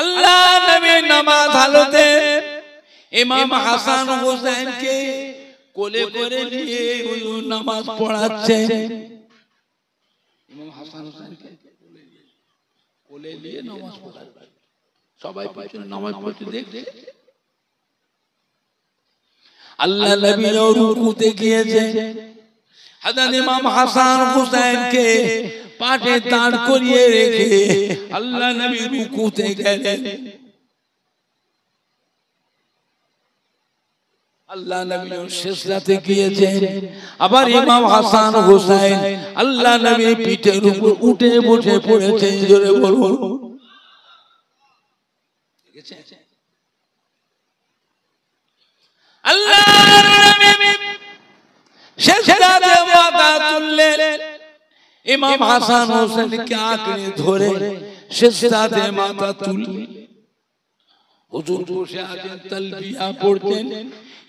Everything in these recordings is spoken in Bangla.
আল্লাহ নবী নামাজ হালতে ইমাম হাসান হোসেনকে কোলে করে নিয়ে হুজুর নামাজ পড়াচ্ছে। ইমাম হাসান হোসেনকে কোলে নিয়ে নামাজ পড়াচ্ছে, সবাই পিছনে নামাজ পড়তে দেখছে। আল্লাহ নবী রুকুতে গিয়েছে, হযরত ইমাম হাসান হোসেনকে পাশে দাঁড় করিয়ে রেখে আল্লাহ নবী রুকুতে গেলেন। আল্লাহ নবী সিজদাতে গিয়েছেন, আবার ইমাম হাসান হোসেন আল্লাহ নবী পিঠের উপর উঠে বসে পড়েছেন। জোরে বলুন। আল্লাহ নবী সিজদাতে মাথা তুললেন, ইমাম হাসান হোসেনকে আঁকড়ে ধরে সিজদাতে মাথা তুললেন। হুজুর বসে আছেন, তালবিয়া পড়তেন।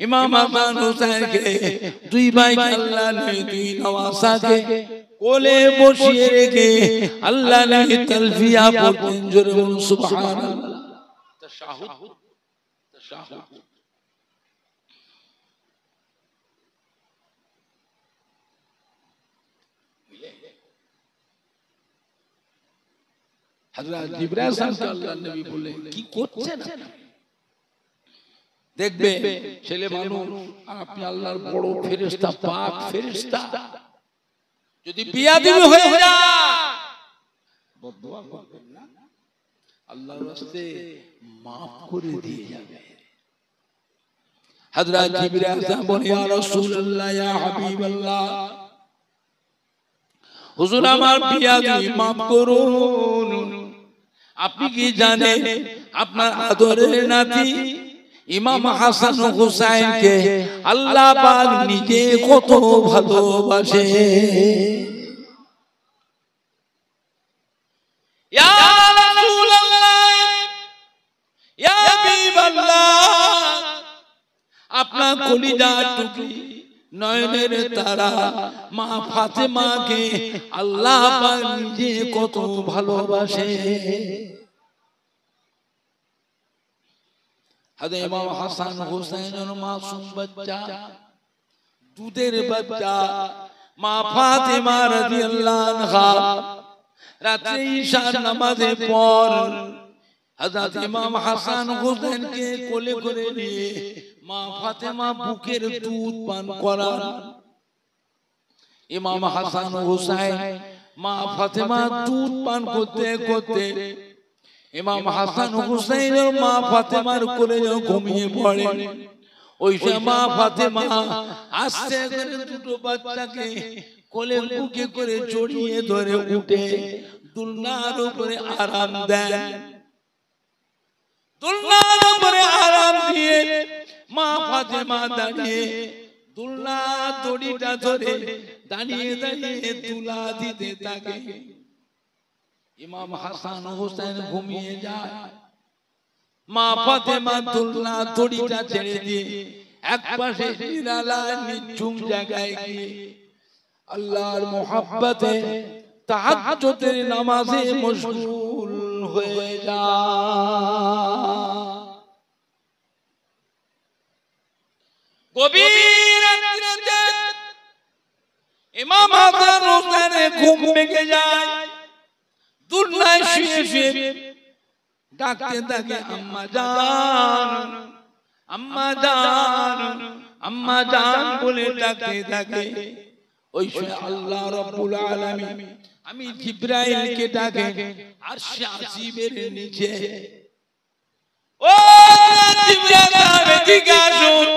ইমাম হাসান হোসেনকে দুই ভাই আল্লাহ নবী দুই নওয়াসাকে কোলে বসিয়ে রেখে আল্লাহ নবী তালবিয়া পড়তেন। জোরে বলুন সুবহানাল্লাহ। তাশাহুদ, তাশাহুদ। হযরত জিবরাইল সাল্লাল্লাহু আলাইহি নবী বললেন, কি করছেন? দেখবে ছেলে মানুষ, আপনি আল্লাহর বড় ফেরেশতা, পাক ফেরেশতা, যদি বিয়াদবি হয়ে যায় বদদুয়া করবেন না, আল্লাহর রাস্তে maaf করে দিয়ে যাবে। হযরত জিবরাইল বলেন, ইয়া রাসূলুল্লাহ, ইয়া হাবিবাল্লাহ, হুজুর আমার বিয়াদবি maaf করুন। আপনি কি জানেন আপনার আদরের নাতি ইমাম হাসান হোসেনকে আল্লাহ পাক নিজে কত ভালোবাসে? ইয়া রাসূলুল্লাহ, ইয়া হাবিবাল্লাহ, আপনার কলিজার টুকরি নয়নের তারা মা ফাতেমাকে আল্লাহ পাক নিজে কত ভালোবাসে। হযরত ইমাম হাসান হোসেনের মাসুম বাচ্চা, দুধের বাচ্চা মা ফাতেমা রাদিয়াল্লাহু আনহা রাতে ঈশার নামাজের পর হযরত ইমাম হাসান হোসেনকে কোলে করে নিয়ে মা ফাতেমা বুকের দুধ পান করান। ইমাম হাসান হোসেন মা ফাতেমা দুধ পান করতে করতে ইমাম হাসান হোসেনের মা ফাতেমার কোলে ঘুমিয়ে পড়ে। ওই সময় মা ফাতেমা আস্তে করে দুটো বাচ্চাকে কোলে বুকে করে জড়িয়ে ধরে উঠে দুলনার উপরে আরাম দেন। দুলনার উপরে আরাম দিয়ে মা ফাতেমা দাঁড়িয়ে দুলনা দড়িটা ধরে দাঁড়িয়ে দাঁড়িয়ে তুলা দিতে থাকে। ইমাম হাসান হোসেন ঘুমিয়ে যায়, মা ফাতেমা দুলনা দড়িটা ছেড়ে দিয়ে এক পাশে নিরালা নিঝুম জায়গায় গিয়ে আল্লাহর মোহাব্বতে তাহাজ্জুদের নামাজে মশগুল হয়ে যায়। গভীর রাতে ইমাম হাসান হোসেনের ঘুম ভেঙে যায়। দুলনায় শুয়ে শুয়ে ডাকতে থাকে, আম্মা জান, আম্মা জান, আম্মা জান বলে ডাকতে থাকে। ওই সময় আল্লাহ রাব্বুল আলামিন আমি জিবরাইলকে ডাকে আরশে আজিমের নিচে, ও জিবরাইল এদিকে আসুন,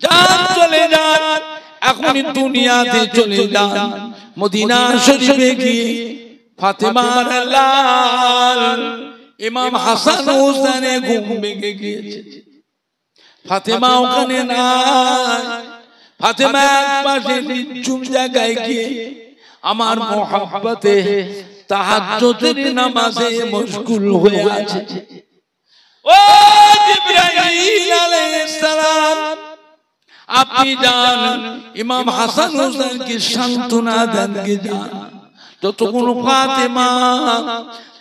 যান চলে যান, এখনই দুনিয়াতে চলে যান, মদিনা শরীফে গিয়ে ফাতেমার লাল ইমাম হাসান হোসেনের ঘুম ভেঙে গিয়েছে। ফাতেমা ওখানে নাই। ফাতেমা এক পাশে নিঝুম জায়গায় গিয়ে আমার মোহাব্বতে তাহাজ্জুদের নামাজে মশগুল হয়ে আছে। ও জিবরাইল আলাইহিস সালাম, আপনি যান ইমাম হাসান হোসেনকে সান্ত্বনা দেন গে যান। যতক্ষণ ফাতেমা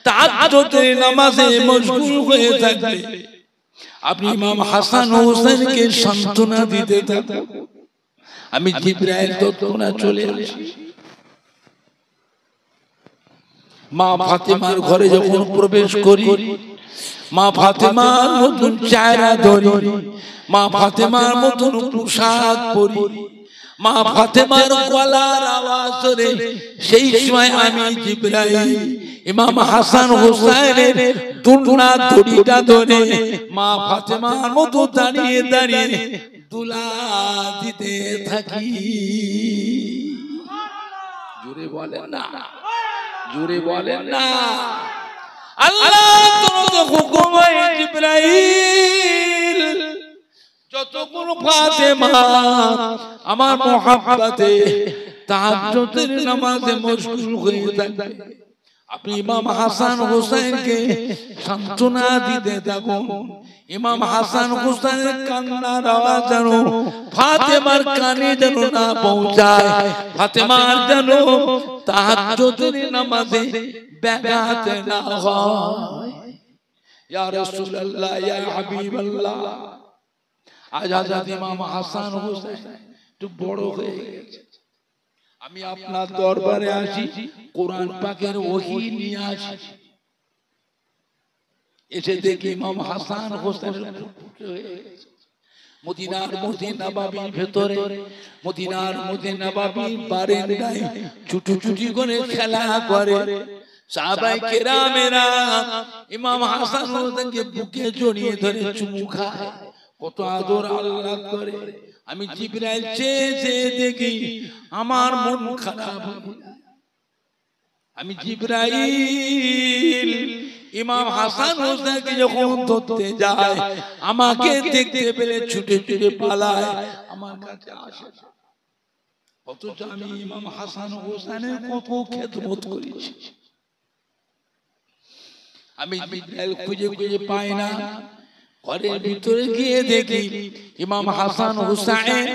তাহাজ্জুদের নামাজে মশগুল হয়ে থাকবে, আপনি ইমাম হাসান ও হুসাইনকে সান্ত্বনা দিতে থাকুন। আমি জিবরাইল তৎক্ষণাৎ চলে আসি। মা ফাতেমার ঘরে যখন প্রবেশ করি, মা ফাতেমার মতন চেহারা ধরি, মা ফাতেমার মতন পোশাক পরি, মা ফাতেমার গলার আওয়াজ ধরে, সেই সময় আমি জিবরাইল ইমাম হাসান হুসাইনের দুলনা দড়িটা ধরে মা ফাতেমার মতো দাঁড়িয়ে দাঁড়িয়ে দুলা দিতে থাকি। জোরে বলেন না, জোরে বলেন না। আল্লাহ তোমাকে হুকুম হয় জিবরাইল, যতক্ষণ ফাতেমা আমার মুহাব্বতে তাহাজ্জুদের নামাজে মশগুল হয়ে থাকবে, আপনি ইমাম হাসান হুসাইনকে সান্ত্বনা দিতে থাকুন। ইমাম হাসান হুসাইনের কান্নার আওয়াজ যেন ফাতেমার কানে যেন না পৌঁছায়, ফাতেমার যেন তাহাজ্জুদের নামাজে ব্যাঘাত না হয়। ইয়া রাসূলুল্লাহ, ইয়া হাবিবাল্লাহ, আজ হযরত ইমাম হাসান হুসাইন একটু বড় হয়ে গেছে। আমি আপনার দরবারে আসি, কোরআন পাকের ওহী নিয়ে আসি, এসে দেখি ইমাম হাসান হোসেনের মদিনার মসজিদ নববীর ভেতরে, মদিনার মসজিদ নববীর বারান্দায় ছুটি করে খেলা করে। সাহাবায়ে কেরামেরা ইমাম হাসান হোসেনকে বুকে জড়িয়ে ধরে চুমু খায়, কত আদর আল্লাহ করে। আমি জিবরাইল চেয়ে দেখি, আমার মন খারাপ। আমি জিবরাইল ইমাম হাসান হোসেনকে যখন ধরতে যায়, আমাকে দেখতে পেলে ছুটে ছুটে পালায়, আমার কাছে আসে। অথচ আমি ইমাম হাসান হোসেনের কত খেদমত করেছি। আমি জিবরাইল খুঁজে খুঁজে পাই না, ঘরের ভিতরে গিয়ে দেখি ইমাম হাসান হুসাইন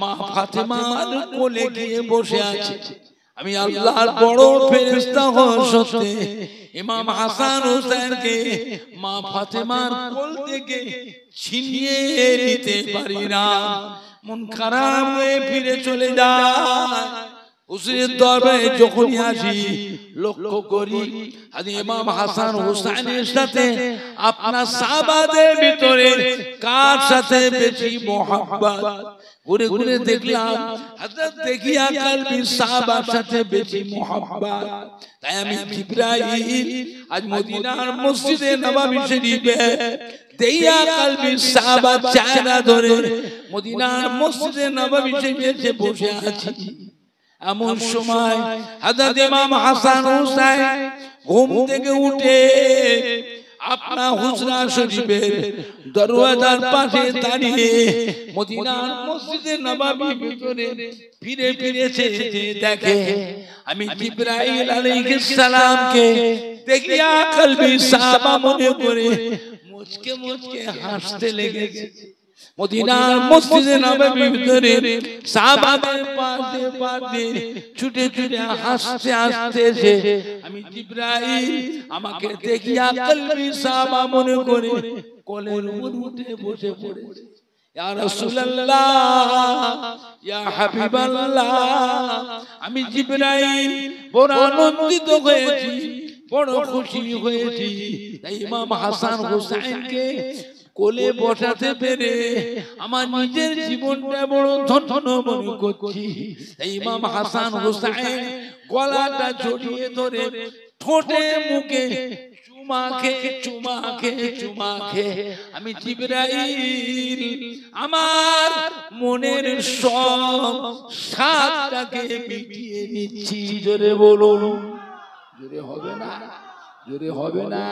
মা ফাতেমার কোলে গিয়ে বসে আছে। আমি আল্লাহর বড় ফেরেশতা হওয়া সত্ত্বে ইমাম হাসান হুসাইনকে মা ফাতেমার কোল থেকে ছিনিয়ে নিতে পারি না। মন খারাপ হয়ে ফিরে চলে যায়। হুজুরের দরবারে যখনই আসি, লক্ষ্য করি আদি ইমাম হাসান হুসাইনের সাথে আপনার সাহাবাদের ভিতরে কার সাথে বেশি মোহাব্বত। ঘুরে ঘুরে দেখলাম হযরত দেখিয়া কালবি সাহাবার সাথে বেশি মোহাব্বত। তাই আমি জিবরাইল আজ মদিনার মসজিদে নববী শরীফে দেখিয়া কালবি সাহাবার চেহারা ধরে মদিনার মসজিদে নববী শরীফে বসে আছি। এমন সময় হযরত ইমাম হাসান হুসাইন ঘুম থেকে উঠে আপনার হুজরা শরীফের দরওয়াজার পাশে দাঁড়িয়ে মদিনার মসজিদে নববীর ভিতরে ফিরে ফিরেছে যে দেখে আমি জিবরাইল আলাইহিস সালামকে দেখিয়া কলবি সাহাবা মনে করে মুচকে মুচকে হাসতে লেগেছে। মদিনার মসজিদে নববীর ভিতরে সাহাবাদের পাশে পাশে ছুটে ছুটে হাসতে হাসতে এসে আমি জিবরাইল আমাকে দেখিয়া কলবি সাহাবা মনে করে কোলের উপর উঠে বসে পড়েছে। ইয়া রাসূলুল্লাহ, ইয়া হাবিবাল্লাহ, আমি জিবরাইল বড় আনন্দিত হয়েছি, বড় খুশি হয়েছি। তাই ইমাম হাসান হুসাইনকে কোলে বসাতে পেরে আমার নিজের জীবনটা বড় ধন্য মনে করছি। তাই ইমাম হাসান হুসাইন গলাটা জড়িয়ে ধরে ঠোঁটে মুখে চুমাকে আমি জিবরাইল আমার মনের সব স্বাদটাকে মিটিয়ে নিচ্ছি। জোরে বলুন, জোরে হবে না, জোরে হবে না,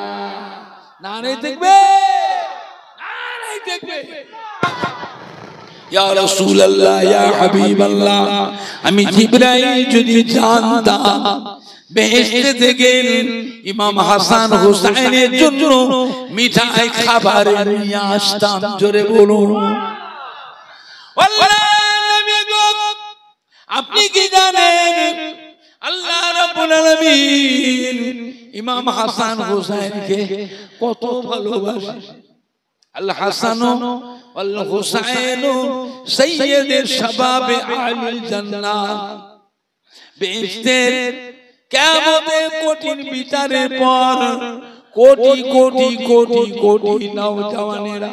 নারে দেখবে, নারে দেখবে। ইয়া রাসূলুল্লাহ, ইয়া হাবিবাল্লাহ, আমি জিবরাইল যদি জানতাম বেহেশতে থেকে ইমাম হাসান হুসাইনের জন্য মিঠাই খাবার নিয়ে আসতাম। জোরে বলুন। আপনি কি জানেন আল্লাহ রাব্বুল আলামিন ইমাম হাসান হুসাইনকে কত ভালোবাসে। আল হাসান ওয়াল হুসাইন সাইয়্যিদুশ শাবাবে আহলিল জান্নাহ। বেহেশতের কিয়ামতের কঠিন বিচারের পর কোটি কোটি কোটি কোটি নওজওয়ানেরা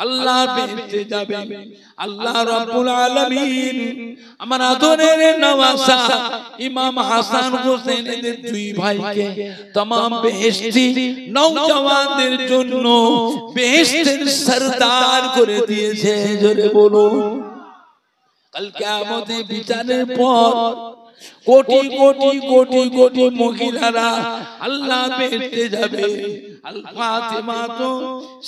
আল্লাহ বেহেশতে যাবে। আল্লাহ রাব্বুল আলামিন আমার আদরের নওয়াসা ইমাম হাসান হোসেনের দুই ভাইকে तमाम বেহেশতি নওজওয়ানদের জন্য বেহেশতের সরদার করে দিয়েছে। জোরে বলো। কাল কিয়ামতের বিচারের পর কোটি কোটি কোটি কোটি মহিলারা আল্লাহ বেহেশতে যাবে। আল ফাতিমা তো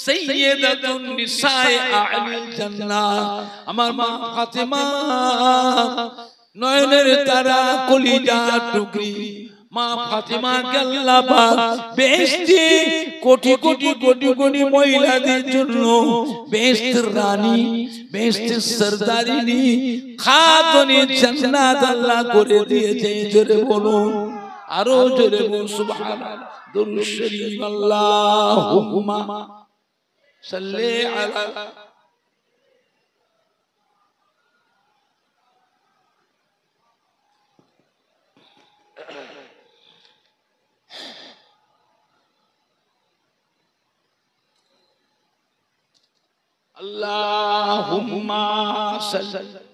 সাইয়্যিদাতুন নিসায়ে আহলিল জান্নাহ। আমার মা ফাতিমা নয়নের তারা কলিজা টুকরি মা ফাতিমাকে আল্লাহ পাক বেহেশতে কোটি কোটি কোটি কোটি মহিলাদের জন্য বেহেশতের রানী বেহেশতের সরদারিনী খাতুনে জান্নাত আল্লাহ করে দিয়েছে। জোরে বলো, আরো জোরে বলো সুবহানাল্লাহ। দুরূদ শরীফ আল্লাহুম্মা সাল্লি আলা আল্লাহুম্মা সাল্লি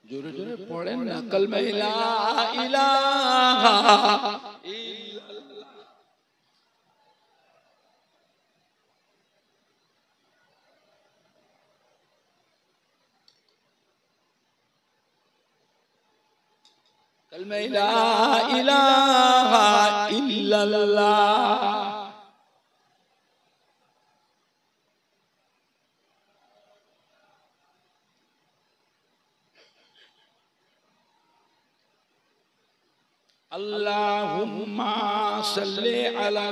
জোরে জোরে পড়েন না কালমা লা ইলাহা ইল্লাল্লাহ। কালমা লা ইলাহা ইল্লাল্লাহ। আল্লাহুম্মা সাল্লি আলা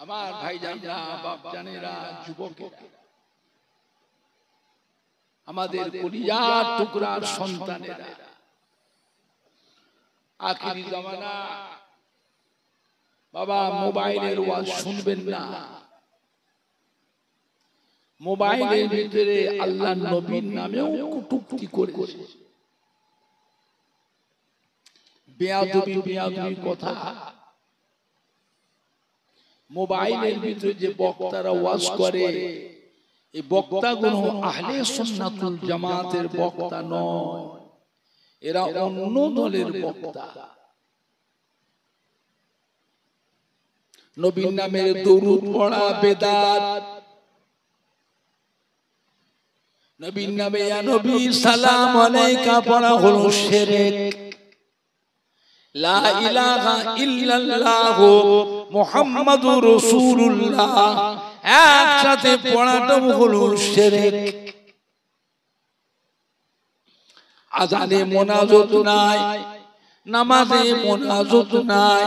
আমার ভাইজানরা বাপজানেরা যুবকেরা আমাদের কলিজার টুকরার সন্তানেরা আখিরি জামানা বাবা মোবাইলের ওয়াজ শুনবেন না। মোবাইলের ভিতরে আল্লাহর নবীর নামেও কটূক্তি করেছে, বেয়াদবি বেয়াদবি কথা। মোবাইলের ভিতরে যে বক্তারা ওয়াজ করে এই বক্তাগুলো আহলে সুন্নাতুল জামাতের বক্তা নয়, এরা অন্য দলের বক্তা। নবীর নামের দরুদ পড়া বেদাত, নবীর নামে ইয়া নবী সালাম আলাইকা পড়া হলো শিরক। লা ইলাহা ইল্লাল্লাহ মুহাম্মাদুর রাসূলুল্লাহ একসাথে পড়াটা হলো শিরক। আযানে মুনাজাত নাই, নামাজে মুনাজাত নাই,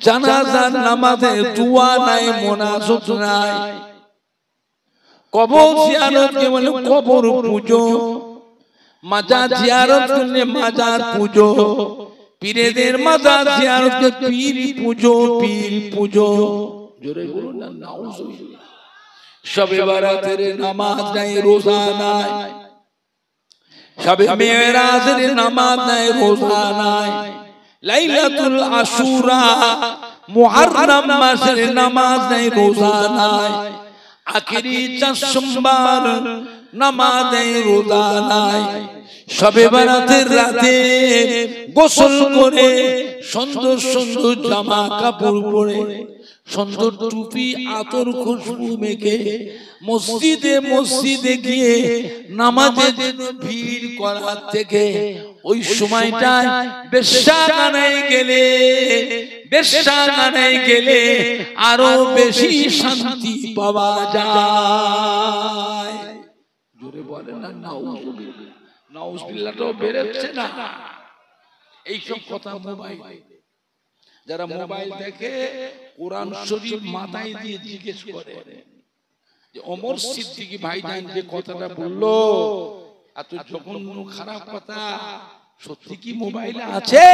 জানাজার নামাজে দোয়া নাই, মুনাজাত নাই। কবর জিয়ারত কে বলে কবর পূজো, মাজার জিয়ারত করলে মাজার পূজো, পীরদের মাজার জিয়ারত কে পীর পূজো, পীর পূজো। জোরে বলুন না নাউজুবিল্লাহ। শবে বারাতের নামাজ নাই, রোজা নাই, শবে মেরাজের নামাজ নাই, রোজা নাই, লাইলাতুল আশুরা মুহররম মাসের নামাজ নাই, রোজা নাই, আখিরি চাঁদ সোমবার নামাজ নাই, রোজা নাই। শবে বারাতের রাতে গোসল করে সুন্দর সুন্দর জামা কাপড় পরে সুন্দর টুপি আতর খুশবু মেখে মসজিদে মসজিদে গিয়ে নামাজের জন্য ভিড় করার থেকে ওই সময়টায় বেশ্যাখানায় গেলে বেশ্যাখানায় গেলে আরো বেশি শান্তি পাওয়া যায়। জোরে বলে না নাউজুবিল্লাহ। নাউজুবিল্লাহটাও বেরোচ্ছে না। এইসব কথা মোবাইল, যারা মোবাইল দেখে কোরআন শরীফ মাথায় দিয়ে জিজ্ঞেস করে যে ওমর সিদ্দিকী ভাইজান যে কথাটা বললো এত জঘন্য খারাপ কথা সত্যি কি মোবাইলে আছে?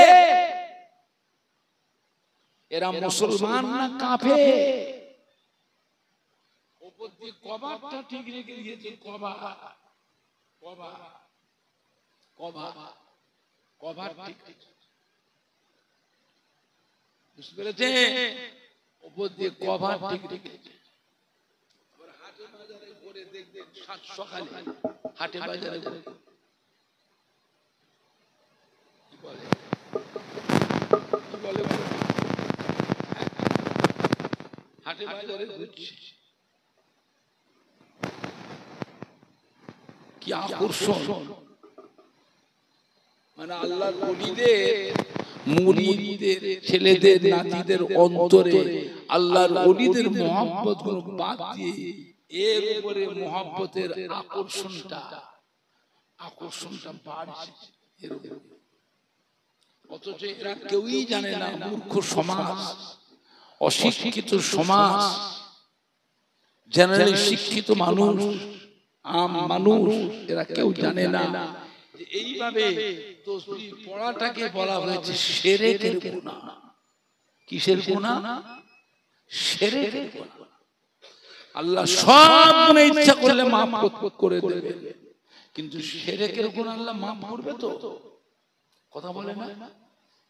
এরা মুসলমান না কাফের? উপর দিয়ে কভারটা ঠিক রেখে দিয়েছে। কভার ঠিক বুঝতে পেরেছে? উপর দিয়ে কভার ঠিক রেখেছে। হাটে বাজারে ঘুরে দেখবেন সকালে হাটে বাজারে হাটে বাজারে ঘুরছে, কি আকর্ষণ! মানে আল্লাহর ওলিদের, মুরিদদের, ছেলেদের, নাতিদের অন্তরে আল্লাহর ওলিদের মহব্বত গুলো বাদ দিয়ে এর উপরে মহব্বতের আকর্ষণটা বাড়ছে। অথচ এরা কেউই জানে না, মূর্খ সমাজ, অশিক্ষিত সমাজ, জেনারেলি শিক্ষিত মানুষ, আম মানুষ, এরা কেউ জানে না যে এইভাবে তাসবিহ পড়াটাকে বলা হয়েছে শিরকের গুনাহ। কিসের গুনাহ? শিরকের গুনাহ। আল্লাহ সব গুনাহ ইচ্ছা করলে মাফ করে দেবে, কিন্তু শিরকের গুনাহ আল্লাহ মাফ করবে তো? কথা বলে না?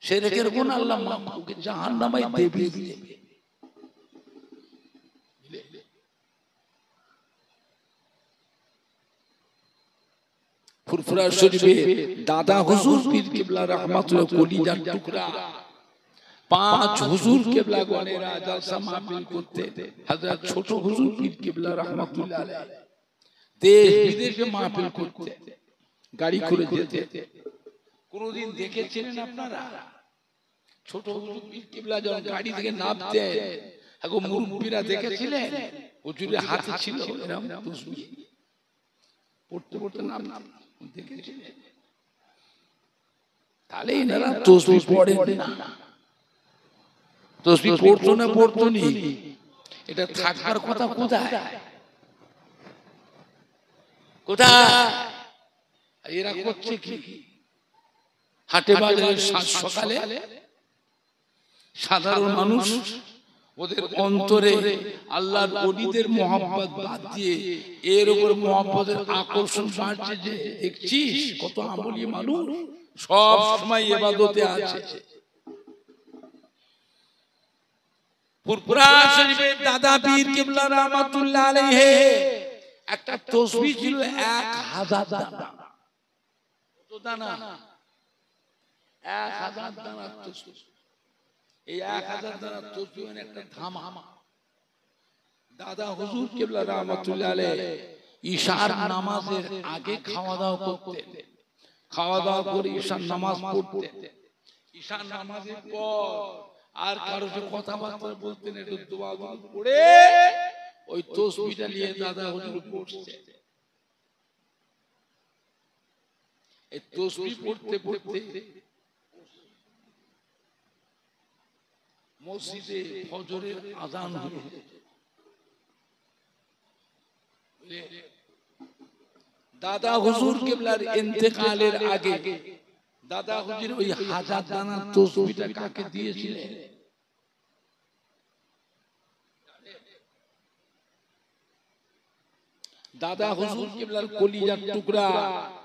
শিরকের গুনাহ আল্লাহ মাফ করবে, জাহান্নামে দেবে। ফুরফুরা শরীফে দাদা হুজুর পীর কিবলা রাহমাতুল্লাহ কলিজার টুকরা 5 হুজুর কিবলা গণেরা জলসা মাহফিল করতে হযরত ছোট হুজুর পীর কিবলা রাহমাতুল্লাহ আলাইহি দেশ বিদেশে মাহফিল করতে গাড়ি করে যেতে। কোনদিন দেখেছিলেন আপনারা ছোট হুজুর পীর কিবলা যখন গাড়ি থেকে নামতে এখন মুরব্বিরা দেখেছিলেন? হুজুরের হাতে ছিল এরকম তাসবিহ পড়তে পড়তে নাম দেখেছিলেন? তাহলে এনারা তাসবিহ পড়েন না, তাসবিহ পড়তো না। এটা থাকার কথা কোথায়? এরা করছে কি? হাটে বাজারে সকালে সাধারণ মানুষ ওদের অন্তরে আল্লাহর ওলিদের মহব্বত বাদ দিয়ে এর উপর মহব্বতের আকর্ষণ বাড়ছে। যে দেখছিস কত আমলি মানুষ সব সময় ইবাদতে আছে। ফুরফুরা শরীফের দাদা পীর কিবলা রাহমাতুল্লাহ আলাইহি একটা তাসবিহ ছিল 1000 দানা। কত দানা? 1000 দানা তাসবিহ। এই 1000 দানা তাসবিহ একটা ধামা। দাদা হুজুর কিবলা রাহমাতুল্লাহ আলাইহি ঈশার নামাজের আগে খাওয়া দাওয়া করতেন, খাওয়া দাওয়া করে ঈশার নামাজ পড়তেন। ঈশার নামাজের পর আর কারো সাথে কথাবার্তা বলতেন, একটু দোয়া পড়ে ওই তাসবিহটা নিয়ে দাদা হুজুর পড়তেন। এই তাসবিহ পড়তে পড়তে মসজিদে ফজরের আযান হলো। দাদা হুজুর কিবলার ইন্তেকালের আগে দাদা হুজুর ওই 1000 দানা তাসবিহটা কাকে দিয়েছিলেন? দাদা হুজুর কিবলার কলিজার টুকরা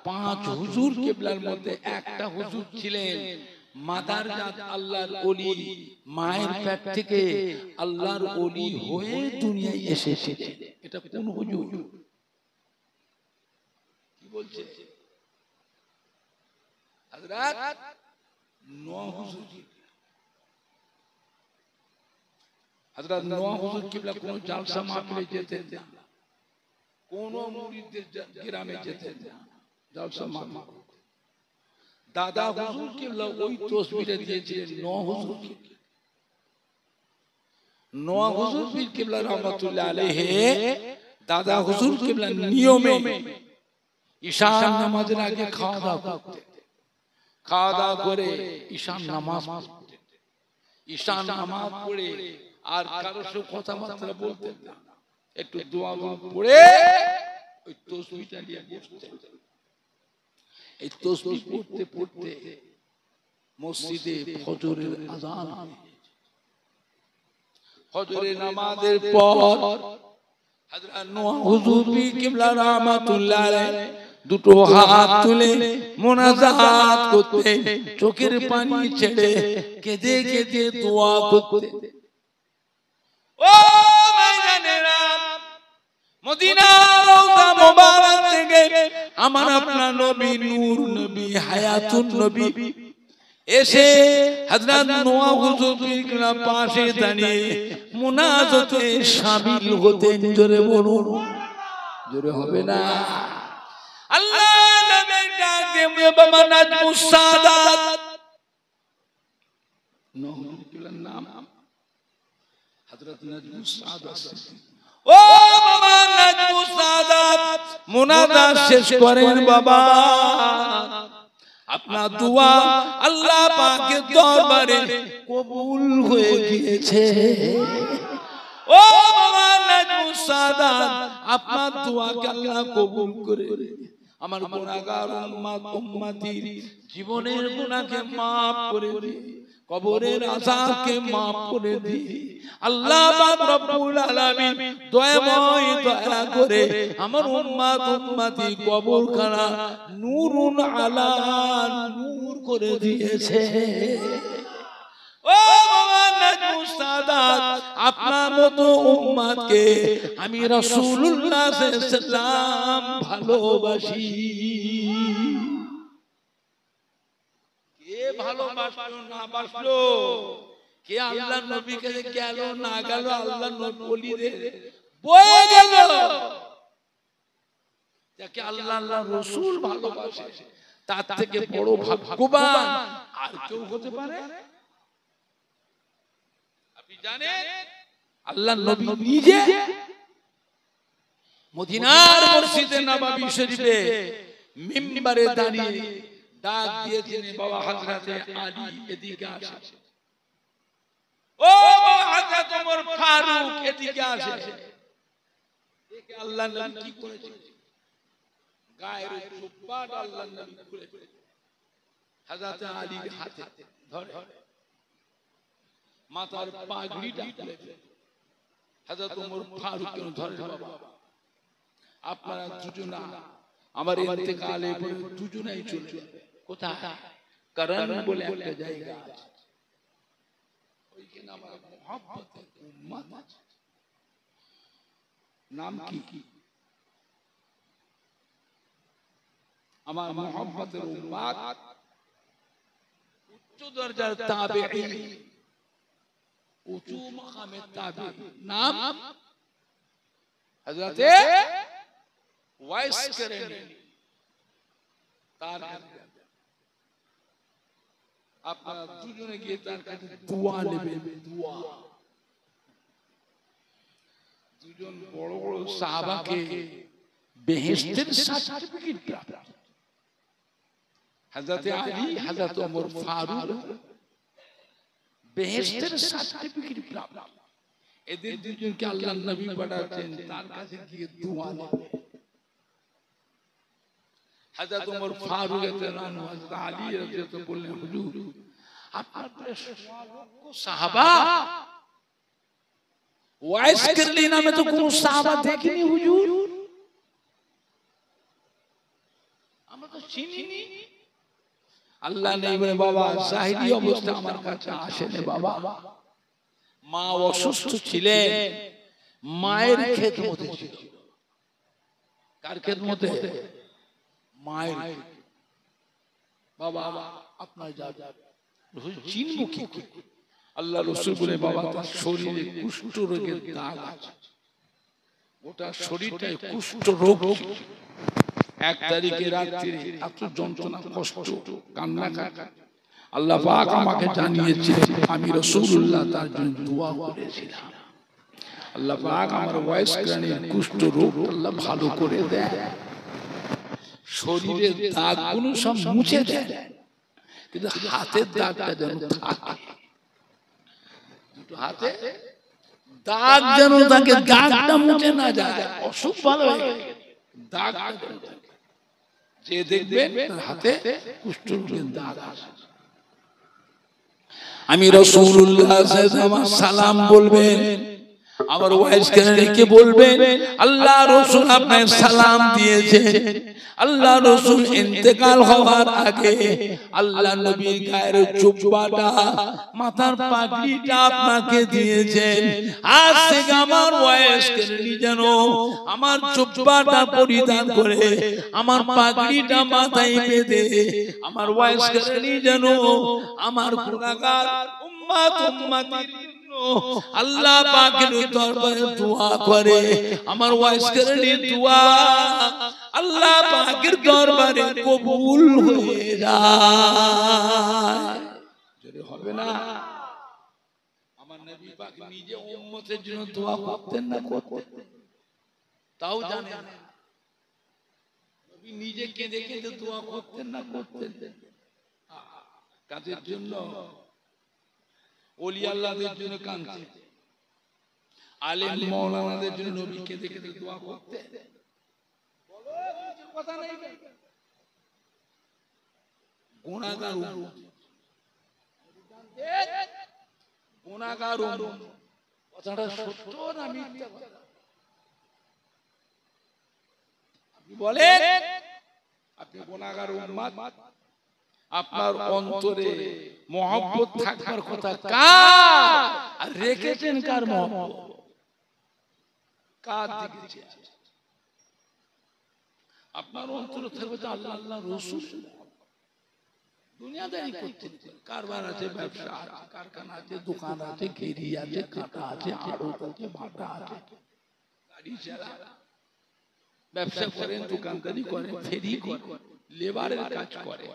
5 হুজুর কিবলার মধ্যে একটা হুজুর ছিলেন মাদারজাত আল্লাহর ওলি, মায়ের পেট থেকে আল্লাহর ওলি হয়ে দুনিয়ায় এসেছিলেন। এটা কোন হুজুর? কি বলছে? হযরত নূহ হুজুর। হযরত নূহ হুজুর কিবলা কোন জালসা মাহফিলে যেতেন না, কোন মুরিদদের গ্রামে যেতেন না, জালসা মাহফিল। দাদা হুজুর কিবলা ওই তাসবিহটা দিয়েছিলেন নূহ হুজুরকে। নোয়া হুজুর পীর কিবলা রহমাতুল্লাহ আলাইহি দাদা হুজুর কিবলা নিয়মে ঈশান নামাজের আগে খাওয়া দাওয়া করতে, খাওয়া দাওয়া করে ঈশান নামাজ পড়তে, ঈশান নামাজ পড়ে আর কারোর সাথে কথাবার্তা বলতেন না, একটু দোয়া পড়ে ওই তাসবিহটা নিয়ে বসতেন। এই তাসবিহ পড়তে পড়তে মসজিদে ফজরের আযান, ফজরের নামাজের পর হযরত নোয়া হুজুর পীর কিবলা রহমাতুল্লাহ আলাইহি দুটো হাত তুলে মুনাজাত করতে, চোখের পানি ছেড়ে কেঁদে কেঁদে দোয়া করতে। ও মাইজানেরা, মদিনা রওজা মোবারক থেকে আমার আপনার নবী নূর নবী হায়াতুন নবী এসে হযরত নোয়া হুজুর পীর কিবলা পাশে দাঁড়িয়ে মুনাজাতে শামিল হতেন। জোরে বলুন, জোরে হবে না? আল্লাহ নবীর ডাক দিয়ে বাবা নাজমুস সাদাত, নোয়া হুজুর কিবলার নাম হযরত নাজমুস সাদাত। ও বাবা নাজমুস সাদাত মুনাজাত শেষ করেন, বাবা আপনার দোয়া আল্লাহ পাকের দরবারে কবুল হয়ে গিয়েছে। ও বাবা নাজমুস সাদাত, আপনার দোয়াকে আল্লাহ কবুল করে আমার গুনাহগার উম্মতির জীবনের গুনাহকে maaf করে দিয়ে, কবরের আযাবকে maaf করে দিয়ে আল্লাহ পাক রব্বুল আলামিন দয়াময় দয়া করে আমার উম্মতি কবরখানা নূরুন আলা নূর করে দিয়েছে। ও বাবা নাজমুস সাদাত, আপনার মতো উম্মতকে আমি রাসূলুল্লাহ সাল্লাল্লাহু আলাইহি ওয়াসাল্লাম ভালোবাসি। কে ভালোবাসলো না বাসলো, কে আল্লাহর নবীর কাছে গেল না গেল, আল্লাহর নবী ওলিদের বয়ে গেল, যাকে আল্লাহ আল্লাহর রাসূল ভালোবাসে তার থেকে বড় ভাগ্যবান আর কেউ হতে পারে? আপনি জানেন আল্লাহর নবী নিজে মদিনার মসজিদে নববী শরীফে মিম্বারে দাঁড়িয়ে ডাক দিয়েছেন, বাবা হযরতে আলী এদিকে আসে, ও হযরত ওমর ফারুক এদিকে আসে। দেখে আল্লাহর নবী কি করেছে, গায়ের জুব্বাটা আল্লাহর নবী খুলে হযরত আলীর হাতে ধরে, মাথার পাগড়িটা খুলে হযরত ওমর ফারুককে ধরে, বাবা আপনারা দুজনা আমার ইন্তেকালে পরে দুজনাই চলে যাবে। কোথায়? করণ বলে একটা জায়গা আছে, ওইখানে আমার মুহাব্বতের উম্মত আছে। নাম কি? আমার মুহাব্বতের উম্মত উচ্চ দরজার তাবেঈন, উঁচু মাকামের তাবেঈন, নাম হযরতে ওয়াইস কারনী। তার আপনারা দুজনে গিয়ে তার কাছে দোয়া নেবেন, দোয়া। দুজন বড় বড় সাহাবাকে বেহেশতের সার্টিফিকেট প্রাপ্ত, হযরতে আলী, হযরত ওমর ফারুক বেহেশতের সার্টিফিকেট প্রাপ্ত। এদের দুজনকে আল্লাহর নবী পাঠাচ্ছেন তার কাছে গিয়ে দোয়া নেবেন। হযরত ওমর ফারুক রাদিয়াল্লাহু আনহু হযরত আলী রাদিয়াল্লাহু বললেন, হুজুর আপনার প্রায় 100 লক্ষ সাহাবা, ওয়াইস কারনী নামে তো কোন সাহাবা দেখিনি হুজুর, আমরা তো চিনিনি। আল্লাহ নেই বলে বাবা জাহিলি অবস্থা আমার কাছে আসেনি বাবা। মা অসুস্থ ছিলেন, মায়ের খেদমতে ছিল। কার খেদমতে? মায়ের। বাবা আপনার যাবে চিনব কি? আল্লাহ রাসূল বলে, বাবা তার শরীরে কুষ্ঠ রোগের দাগ আছে, গোটা শরীরটাই কুষ্ঠ রোগ। 1 তারিখে রাত্রে এত যন্ত্রণা, কষ্ট, কান্নাকাটি আল্লাহ পাক আমাকে জানিয়েছে, আমি রাসূলুল্লাহ তার জন্য দোয়া করেছিলাম। আল্লাহ পাক আমার ওয়াইস প্রাণীর কুষ্ঠ রোগ আল্লাহ ভালো করে দেয়, শরীরের দাগগুলো সব মুছে দেয়, কিন্তু হাতের দাগটা যেন থাকে, দুটো হাতে দাগ যেন থাকে, দাগটা মুছে না যায়, অসুখ ভালো হয়ে দাগটা যেন থাকে। যে দেখবেন হাতে কুষ্ঠ রোগের দাগ আছে, আমি রাসূলুল্লাহ সাল্লাল্লাহু আলাইহি সালাম বলবেন, আমার ওয়াইস কে বলবেন আল্লাহ রাসূল আপনাকে সালাম দিয়েছেন, আল্লাহ রাসূল ইন্তেকাল হওয়ার আগে আল্লাহ নবীর গায়ের জুব্বাটা মাথার পাগড়িটা আপনাকে দিয়েছেন, আজ থেকে আমার ওয়াইস যেন আমার জুব্বাটা পরিধান করে আমার পাগড়িটা মাথায় বেঁধে আমার ওয়াইস যেন আমার গুনাহগার উম্মত উম্মতির আল্লাহ পাকের দরবারে দোয়া করে, আমার ওয়াইস কেরানির দোয়া আল্লাহ পাকের দরবারে কবুল হয়ে যায়। যদি হবে না, আমার নবী পাক নিজে উম্মতের জন্য দোয়া করতেন না করতেন? তাও জানেন নবী নিজে কেঁদে কেঁদে দোয়া করতেন না করতেন? কাদের জন্য? ওলি আল্লাহদের জন্য কাঁদতেন, আলেম মাওলানাদের জন্য নবী কেঁদে কেঁদে দোয়া করতেন। বলো কথা নেই, গুনাহগার গুনাহগার কথাটা সত্য না মিথ্যা কথা? আপনি বলেন, আপনি গুনাহগার উম্মত, আপনার অন্তরে মহব্বত থাকার কথা কার, আর রেখেছেন কার মহব্বত? কার দিকে আপনার অন্তরে থাকবে তো আল্লাহ আল্লাহ রাসূল। দুনিয়াদারি করতে কারবার আছে, ব্যবসা আছে, কারখানা আছে, দোকান আছে, গেরি আছে, কাঁটা আছে, আড়ত আছে, ভাটা আছে, গাড়ি চালা, ব্যবসা করেন, দোকানদারি করেন, ফেরি করেন, লেবারের কাজ করে,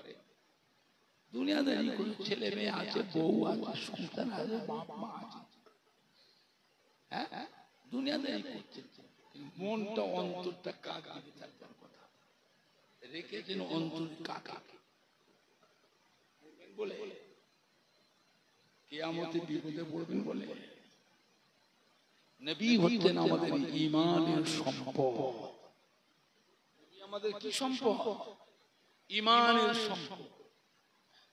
দুনিয়াদারি করে, ছেলে মেয়ে আছে, বউ আছে, সন্তান আছে, বাপ মা আছে, হ্যাঁ দুনিয়াদারি করছে, মনটা অন্তরটা কাকে থাকার কথা রেখেছেন, অন্তর কাকে বলে কিয়ামতে বিপদে পড়বেন বলে। নবী হচ্ছেন আমাদের ঈমানের সম্পদ। আমাদের কি সম্পদ? ঈমানের সম্পদ।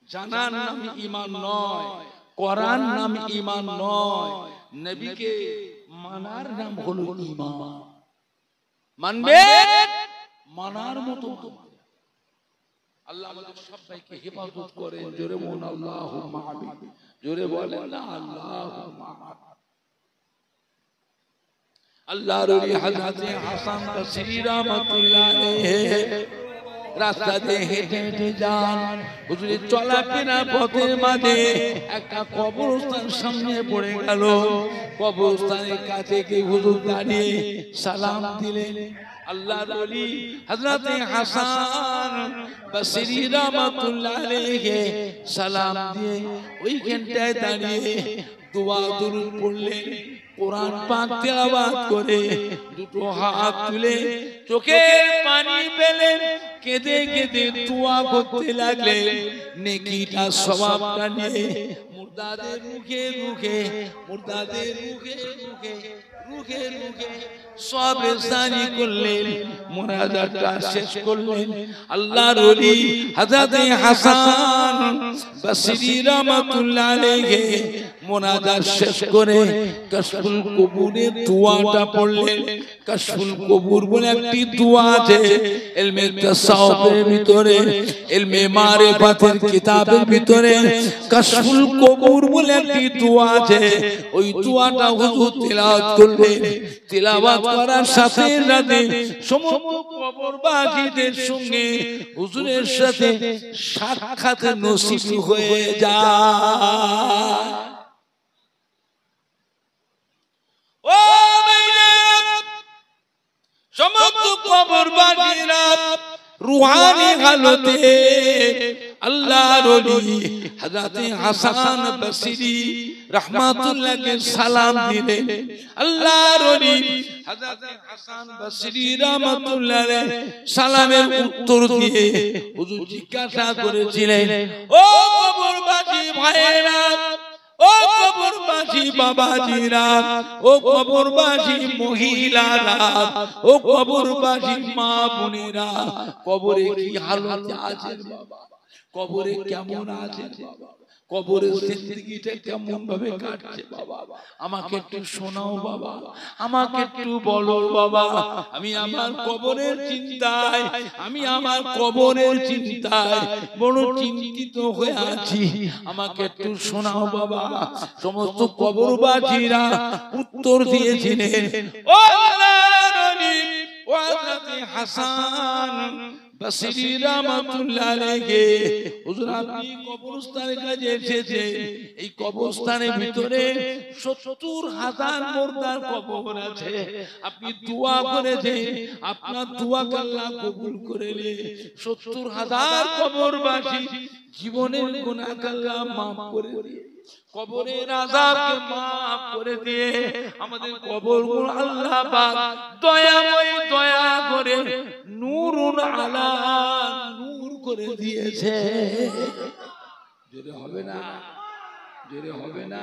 জানার নাম ঈমান নয়, করার নাম ঈমান নয়, নবীকে মানার নাম হলো ঈমান। মানবে, মানার মতো আল্লাহ আমাদের সবাইকে হেফাজত করেন। জোরে বলুন আল্লাহুম্মা আমিন, জোরে বলেন না আল্লাহুম্মা আমিন। আল্লাহর ওলি হযরত হাসান বসরি রাহমাতুল্লাহ আলাইহি রাস্তা দিয়ে হেঁটে হেঁটে যান, হুজুরের চলাফেরা পথের মাঝে একটা কবরস্থান সামনে পড়ে গেল। কবরস্থানের কাছে গিয়ে হুজুর দাঁড়িয়ে সালাম দিলেন। আল্লাহর ওলি হযরত হাসান বসরি রাহমাতুল্লাহ আলাইহি সালাম দিয়ে ওইখানটায় দাঁড়িয়ে দোয়া দুরূদ পড়লেন, কোরআন পাক তেলাওয়াত করে দুটো হাত তুলে চোখের পানি পেলেন, কেঁদে কেঁদে দোয়া করতে লাগলেন। নেকিটা সওয়াবটা নিয়ে মুর্দাদের মুখে মুখে, মুর্দাদের মুখে মুখে, রুখে রুখে সব সারি করলেন, মুনাজাতটা শেষ করলেন। আল্লাহর ওলি হযরত হাসান বসরি রাহমাতুল্লাহ আলাইহি মুনাজাত শেষ করে কাশফুল কবুরের দোয়াটা পড়লেন। কাশফুল কবুর বলে একটি দোয়া আছে ইলমে তাসাউফের ভিতরে, ইলমে মারিফাতের কিতাবের ভিতরে কাশফুল কবুর বলে একটি দোয়া আছে। ওই দোয়াটা হুজুর তেলাওয়াত করলেন। তেলাওয়াত করার সাথে সাথে সমস্ত কবরবাসীদের সঙ্গে হুজুরের সাথে সাক্ষাৎ নসিব হয়ে যায়। ও সমস্ত কবরবাসীরা রুহানি হালতে আল্লাহর ওলি হযরত হাসান বসরি রাহমাতুল্লাহকে সালাম দিলেন। আল্লাহর ওলি হযরত হাসান বসরি রাহমাতুল্লাহ সালামের উত্তর দিয়ে হুজুর জিজ্ঞাসা করেছিলেন, ও কবরবাসী ভাইরা, ও কবরবাসী বাবাজিরা, ও কবরবাসী মহিলারা, ও কবরবাসী মা বোনেরা, কবরে কি হালতে আছেন বাবা? কবরে কেমন আছেন বাবা? কবরের জিন্দেগিটা কেমন ভাবে কাটছে বাবা? আমাকে একটু শোনাও বাবা, আমাকে একটু বলো বাবা। আমি আমার কবরের চিন্তায়, আমি আমার কবরের চিন্তায় বড় চিন্তিত হয়ে আছি, আমাকে একটু শোনাও বাবা। সমস্ত কবরবাসীরা উত্তর দিয়েছিলেন, ও আল্লাহর ওলি, ও হযরত হাসান বসরি রাহমাতুল্লাহ আলাইহি, হুজুর আপনি কবরস্থানের কাছে এসেছেন, এই কবরস্থানের ভিতরে ৭০,০০০ মুর্দার কবর আছে। আপনি দোয়া করেছেন, আপনার দোয়াকে আল্লাহ কবুল করেলে ৭০,০০০ কবরবাসী জীবনের গুনাহকে আল্লাহ মাফ করে দিয়ে, কবরের আযাবকে মাফ করে দিয়ে আমাদের কবরগুলো আল্লাহ পাক দয়াময় দয়া করে নূরুন আলা নূর করে দিয়েছে। জোরে হবে না? জোরে হবে না?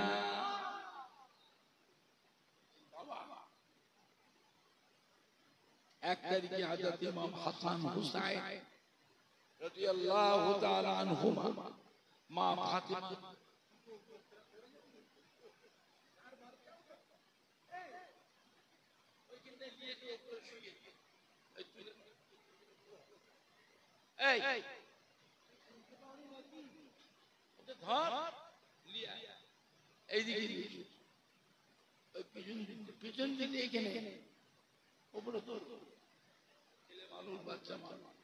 এক তারিখে হযরত ইমাম হাসান হুসাইন রাদিয়াল্লাহু তাআলা আনহুমা মা ফাতিমা এই ধর লিয়া এইদিকে পিছন দিকে এখানে উপরে তোর ছেলে মানুষ, বাচ্চা মানুষ,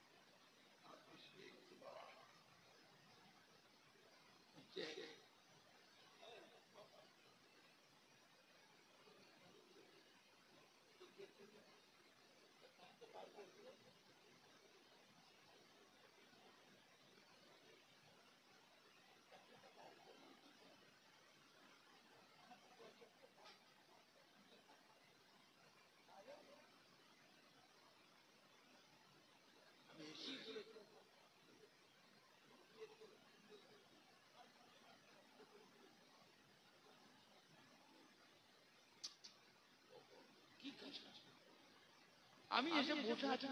আমি এসে বসে আছি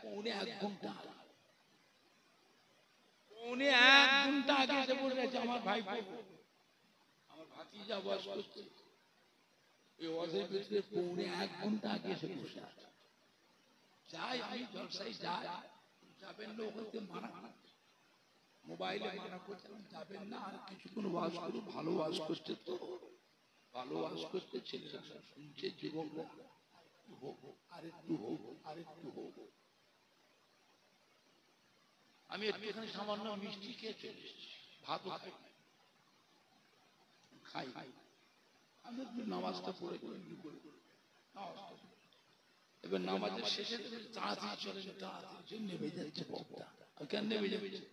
পৌনে ১ ঘন্টা, পৌনে ১ ঘন্টা আগে এসে বসে আছে আমার ভাই, আমার ভাতিজা ওয়াজ করছে, এই ওয়াজের ভিতরে পৌনে ১ ঘন্টা আগে এসে বসে আছে। যাই আমি জলসায় যাই, যাবেন না ওখানে মানা, মোবাইলে মানা করছিলাম যাবেন না, আর কিছুক্ষণ ওয়াজ করুন, ভালো ওয়াজ করছে তো, ভালো ওয়াজ করতে ছেলেরা শুনছে, যুবকরা আরেকটু হোক, আরেকটু হোক। আমি একটুখানি সামান্য মিষ্টি খেয়ে চলে এসেছি, ভাতও খাই, আমি নামাজটা পড়ে এবার নামাজের শেষে তাড়াতাড়ি চলে, তাড়াতাড়ি নেমে যাচ্ছে বক্তা, কেন নেমে যাচ্ছে?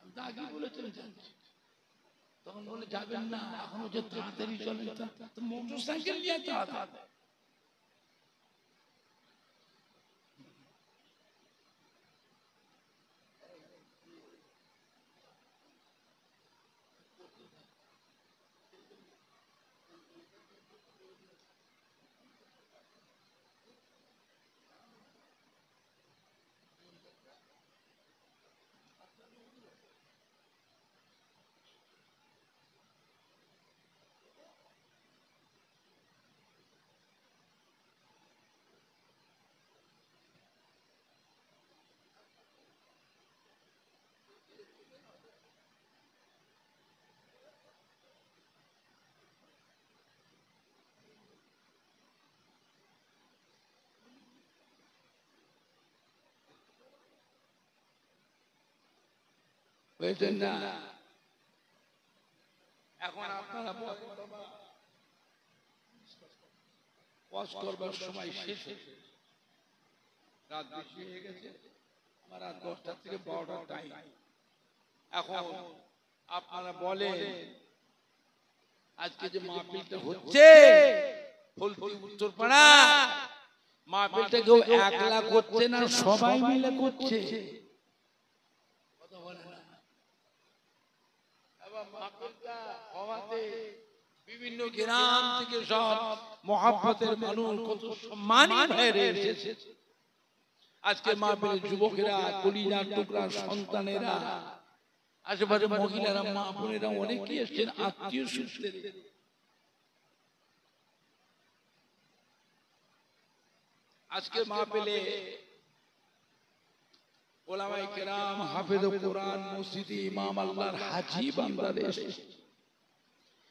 আমি তো আগে বলেছিলাম যাচ্ছি, তখন বলে যাবেন না, এখনো যে তাড়াতাড়ি চলে, মোটর সাইকেল নিয়ে তাড়াতাড়ি। বুঝলেন না? এখন আপনারা ওয়াজ করবার সময় শেষ, রাত বেশি হয়ে গেছে, আমার রাত ১০টা থেকে ১২টা টাইম। এখন আপনারা বলেন আজকে যে মাহফিলটা হচ্ছে ফুলপুর উত্তরপাড়া, মাহফিলটা কেউ একলা করছে না, সবাই মিলে করছে। কথা বলে না, এবার মাহফিলটা হওয়াতে বিভিন্ন গ্রাম থেকে সব মহব্বতের মানুষ, কত সম্মানী ভাইরা এসেছে। আজকে মাহফিলের যুবকেরা, কলিজার টুকরা সন্তানেরা, আশেপাশে মহিলারা, মা বোনেরা অনেকেই এসেছেন আত্মীয় সূত্রে। আজকে মাহফিলে ওলামায়ে কেরাম, হাফেজে কোরআন, মসজিদে ইমাম, আল্লাহর হাজী বান্দারা এসেছে।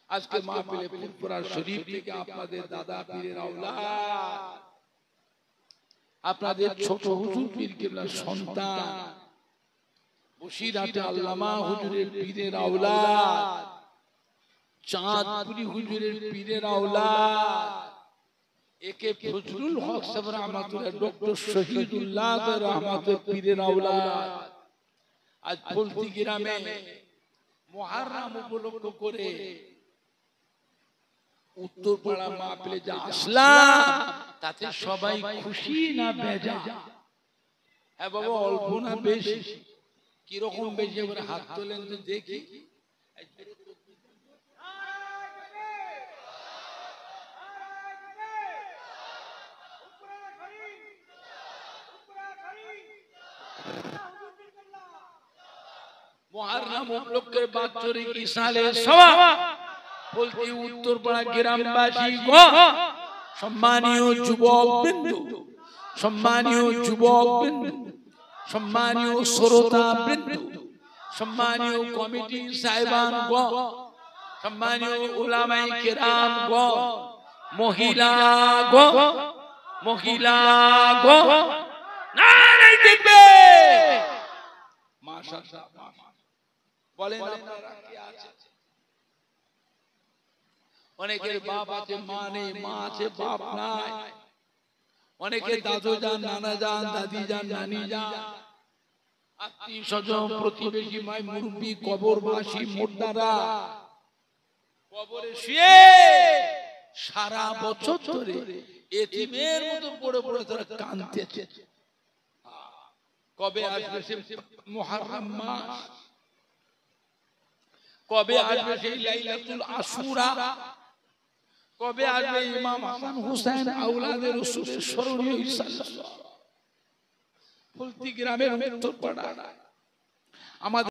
আজকে মাহফিলে ফুরফুরা শরীফ থেকে আপনাদের দাদা পীরের আওলাদ, আপনাদের ছোট হুজুর পীর কেবলার সন্তান, বসিরহাটে আল্লামা হুজুরের পীরের আওলাদ, চাঁদপুরি হুজুরের পীরের আওলাদ, একে ফজলুল হক সাহেব রহমাতুল্লাহ, ডক্টর শহীদুল্লাহ রহমাতুল্লাহ পীরের আওলাদ। আজ ফুলতি গ্রামে মুহররম উপলক্ষ করে উত্তরপাড়া মাহফিলে যা আসলাম, তাতে সবাই খুশি না বেজা? হ্যাঁ বাবা, অল্প না বেশি? কিরকম বেশি এবার হাত তোলেন তো দেখি। মুহররম উপলক্ষে বাৎসরিক ইসালে সওয়াব বলতে উত্তরপাড়া গ্রামবাসী গো, সম্মানীয় যুবকবৃন্দ, সম্মানীয় যুবকবৃন্দ, সম্মানীয় শ্রোতাবৃন্দ, সম্মানীয় কমিটি সাহেবান গো, সম্মানীয় উলামায়ে কেরাম গো, মহিলা গো, মহিলা গো, নারায়ে তাকবীর! মাশাআল্লাহ। বলেন আপনারা কি আছে? অনেকের বাপ আছে, মা নেই, মা আছে, বাপ নাই। অনেকের দাদু যান, নানা যান, দাদি যান, নানি যান, আত্মীয় স্বজন, প্রতিবেশী, মাই মুরব্বী, কবরবাসী, মোর্দারা কবরে শুয়ে সারা বছর ধরে এতিমের মতো পড়ে পড়ে তারা কাঁদতেছে। কবে আসবে সে মুহররম মাস? কবে আসবে সেই লাইলাতুল আশুরা? কবে আসবে ইমাম হাসান হুসাইন আওলাদে রাসূলের স্মরণীয় ইনশাআল্লাহ? ফুলতি গ্রামের উত্তরপাড়া আমাদের